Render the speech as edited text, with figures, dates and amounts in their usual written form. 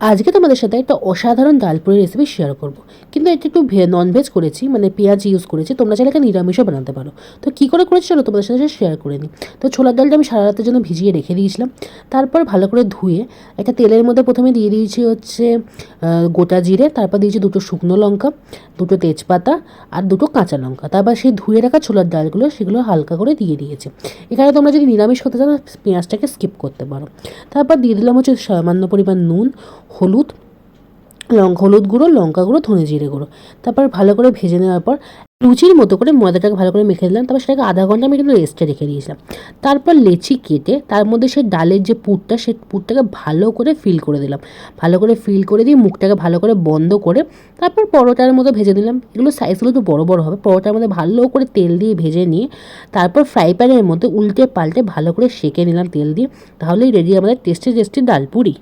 আজকে তোমাদের সাথে একটা অসাধারণ ডালপুরির রেসিপি শেয়ার করব, কিন্তু এটা একটু ননভেজ করেছি, মানে পেঁয়াজ ইউজ করেছি। তোমরা চাইলে নিরামিষও বানাতে পারো। তো কী করে করেছি চলো তোমাদের সাথে শেয়ার করে নিই। তো ছোলার ডালটা আমি সারা রাতের জন্য ভিজিয়ে রেখে দিয়েছিলাম। তারপর ভালো করে ধুয়ে একটা তেলের মধ্যে প্রথমে দিয়ে দিয়েছি হচ্ছে গোটা জিরে, তারপর দিয়েছি 2টো শুকনো লঙ্কা, 2টো তেজপাতা আর 2টো কাঁচা লঙ্কা। তারপর সেই ধুয়ে রাখা ছোলার ডালগুলো সেগুলো হালকা করে দিয়ে দিয়েছি। এখানে তোমরা যদি নিরামিষ করতে চাও পেঁয়াজটাকে স্কিপ করতে পারো। তারপর দিয়ে দিলাম হচ্ছে সামান্য পরিমাণ নুন, হলুদ হলুদ গুঁড়ো, লঙ্কা গুঁড়ো, ধনে জিরে গুঁড়ো। তারপর ভালো করে ভেজে নেওয়ার পর লুচির মতো করে ময়দাটাকে ভালো করে মেখে দিলাম। তারপর সেটাকে আধা ঘন্টা আমি কিন্তু রেস্টে রেখে দিয়েছিলাম। তারপর লেচি কেটে তার মধ্যে সেই ডালের যে পুরটা, সেই পুরটাকে ভালো করে ফিল করে দিলাম। ভালো করে ফিল করে দিয়ে মুখটাকে ভালো করে বন্ধ করে তারপর পরোটার মতো ভেজে নিলাম। এগুলো সাইজগুলো একটু বড়ো বড়ো হবে। পরোটার মধ্যে ভালো করে তেল দিয়ে ভেজে নিয়ে তারপর ফ্রাই প্যানের মধ্যে উল্টে পাল্টে ভালো করে সেঁকে নিলাম তেল দিয়ে। তাহলেই রেডি আমাদের টেস্টি টেস্টি ডালপুরি।